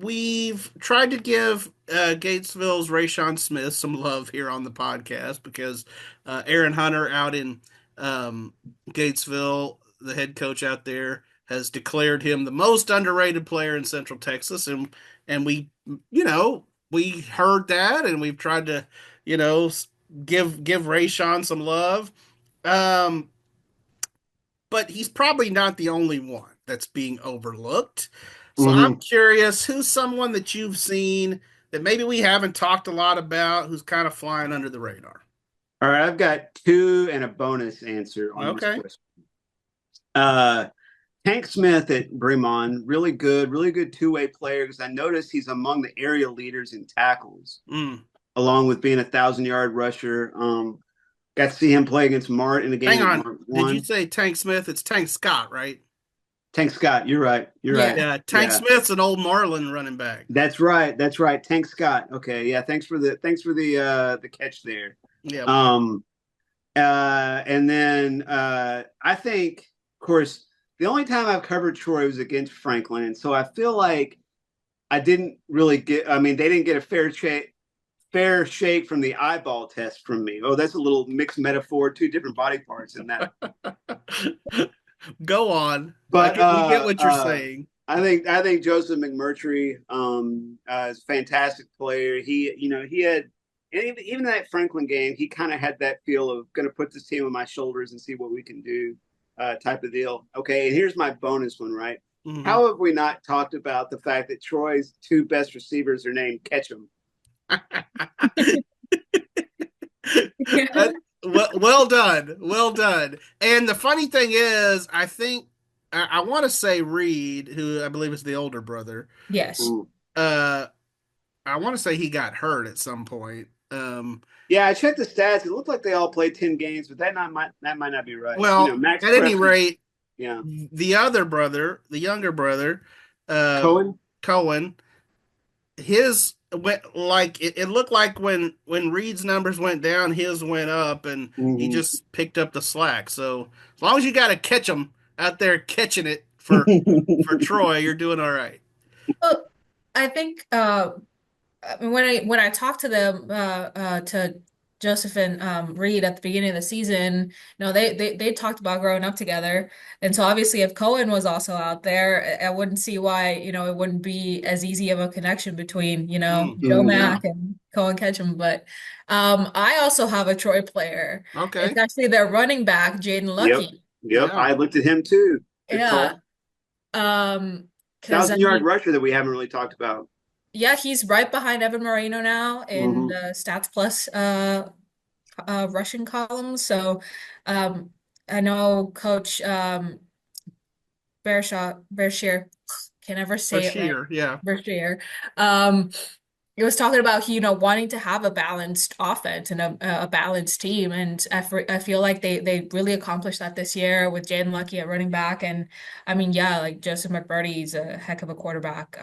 we've tried to give Gatesville's Rayshon Smith some love here on the podcast because Aaron Hunter out in um, Gatesville, the head coach out there, has declared him the most underrated player in Central Texas, and we heard that, and we've tried to you know give Rayshon some love. Um, but he's probably not the only one that's being overlooked. So I'm Hmm. curious, who's someone that you've seen that maybe we haven't talked a lot about, who's kind of flying under the radar? All right, I've got two and a bonus answer on this Okay. question. Uh, Hank Smith at Bremond, really good two-way player because I noticed he's among the area leaders in tackles, Mm. along with being 1,000-yard rusher. Got to see him play against Mart in a game Hang that on. Mart Did you won. say Tank Smith? It's Tank Scott, right? Tank Scott, you're right. You're right. Yeah. Yeah, Tank Yeah, Smith's an old Marlin running back. that's right. That's right. Tank Scott. Okay, yeah. Thanks for the catch there. Yep. Um, and then I think, of course, the only time I've covered Troy was against Franklin, and so I feel like I didn't really get. I mean, they didn't get a fair shake from the eyeball test from me. Oh, that's a little mixed metaphor. Two different body parts in that. Go on. But We get what you're saying. I think Joseph McMurtry is a fantastic player. He had even that Franklin game, he kind of had that feel of going to put this team on my shoulders and see what we can do, type of deal. Okay, and here's my bonus one. Right? Hmm. How have we not talked about the fact that Troy's two best receivers are named Ketchum? Well done, well done. And the funny thing is, I think I want to say Reed, who I believe is the older brother. Yes. Ooh. Uh, I want to say he got hurt at some point. Yeah, I checked the stats. It looked like they all played 10 games, but that might not be right. Well, Max at any Preston. rate, Yeah, the other brother, the younger brother, uh, Cohen. Cohen, his went like it looked like when Reed's numbers went down, his went up, and he Mm-hmm. just picked up the slack. So as long as you got to catch him out there catching it for Troy, you're doing all right. Well, I think when I talked to them to Joseph and Reed at the beginning of the season, they talked about growing up together, and so obviously if Cohen was also out there, I wouldn't see why it wouldn't be as easy of a connection between Joe Yeah. Mack and Cohen Ketchum. But I also have a Troy player. It's Okay. actually their running back, Jaden Yep. Lucky. Yep. Yeah. I looked at him too. Good Yeah. call. Because I 1,000-yard mean, rusher that we haven't really talked about. yeah, he's right behind Evan Moreno now in Mm-hmm. the Stats Plus rushing column. So um, I know Coach Bearshaw, can never say it right. Bashir. Yeah. Bearshaw. Um, he was talking about wanting to have a balanced offense and a balanced team, and I feel like they really accomplished that this year with Jaden Lucky at running back, and I mean, yeah, like Joseph McBurdy's a heck of a quarterback,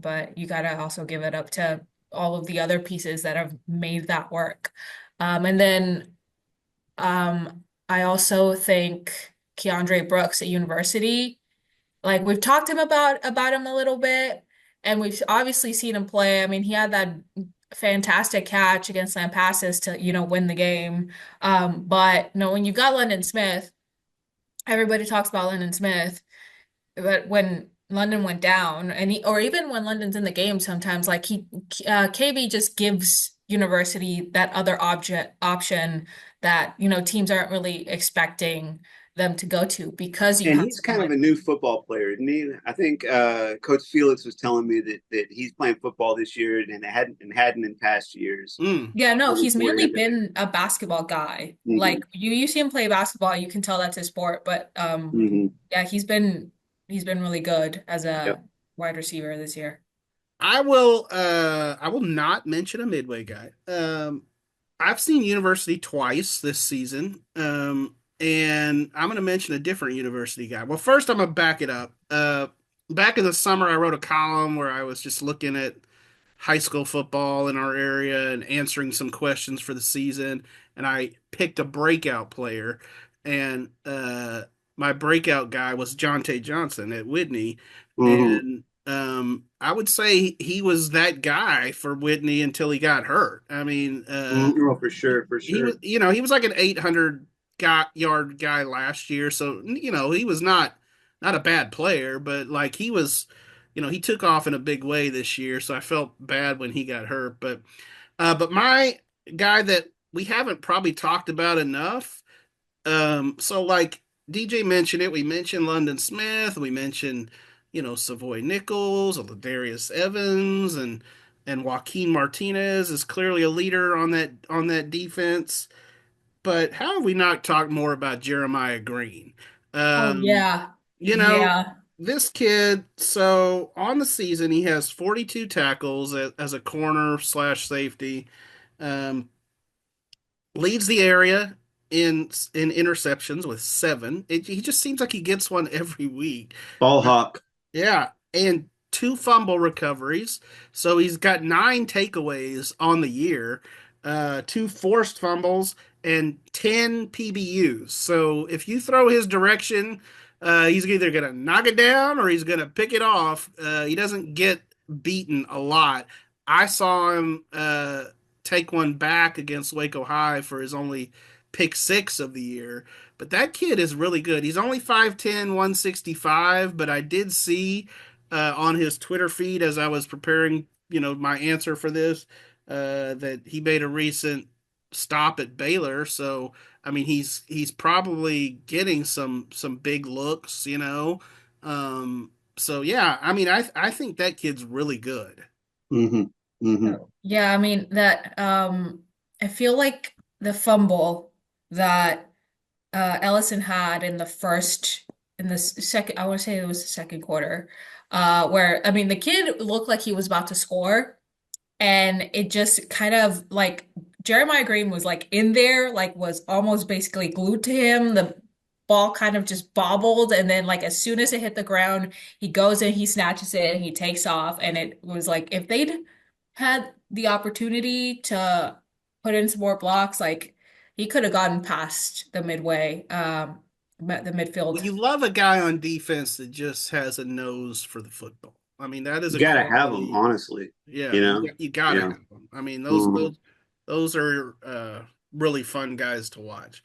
but you gotta also give it up to all of the other pieces that have made that work, and then I also think Keandre Brooks at University. Like we've talked him about him a little bit, and we've obviously seen him play. I mean, he had that fantastic catch against Lampasas to, win the game. But when you got London Smith, everybody talks about London Smith, but when London went down, or even when London's in the game, sometimes like KB just gives University that other object option that teams aren't really expecting them to go to because you And have he's kind of someone. a new football player, isn't he? I think Coach Felix was telling me that he's playing football this year and hadn't in past years. Mm. Yeah, no, Looking he's forward to mainly him. been a basketball guy. Mm-hmm. Like you see him play basketball, you can tell that's his sport. But Mm-hmm. yeah, he's been really good as Yep. a wide receiver this year. I will not mention a midway guy. I've seen University twice this season. And I'm going to mention a different University guy. Well, first I'm going to back it up. Back in the summer, I wrote a column where I was just looking at high school football in our area and answering some questions for the season. And I picked a breakout player, and my breakout guy was Jonte Johnson at Whitney, Mm-hmm. and I would say he was that guy for Whitney until he got hurt. I mean, Oh, for sure, for he was, sure. he was like an 800 yard guy last year, so he was not a bad player, but like he was, he took off in a big way this year, so I felt bad when he got hurt. But my guy that we haven't probably talked about enough, so like DJ mentioned it, we mentioned London Smith, we mentioned Savoy Nichols, Ladarius Evans, and Joaquin Martinez is clearly a leader on that defense. But how have we not talked more about Jeremiah Green? Oh Um, yeah. you know, Yeah. this kid, so on the season, he has 42 tackles as a corner slash safety. Um, Leads the area in interceptions with seven. He just seems like he gets one every week. Ball hawk. Yeah, and two fumble recoveries. So he's got nine takeaways on the year, two forced fumbles, and 10 PBUs. So if you throw his direction, he's either going to knock it down or he's going to pick it off. He doesn't get beaten a lot. I saw him take one back against Waco High for his only pick six of the year. But that kid is really good. He's only 5'10", 165, but I did see on his Twitter feed as I was preparing, my answer for this, that he made a recent stop at Baylor. So, I mean, he's probably getting some big looks. So yeah, I mean, I think that kid's really good. Hmm. Hmm. Yeah, I mean that I feel like the fumble that Ellison had in the second, I want to say it was the second quarter, where I mean the kid looked like he was about to score, and it just kind of like Jeremiah Green was like in there, like was almost basically glued to him. The ball kind of just bobbled, and then like as soon as it hit the ground, he goes in, he snatches it, and he takes off. And it was like if they'd had the opportunity to put in some more blocks, like he could have gotten past the the Well, midfield. you love a guy on defense that just has a nose for the football. I mean, that is You a gotta have them, quality. honestly. Yeah, You you know. got you gotta Yeah. have them. I mean, those Hmm. those those are really fun guys to watch.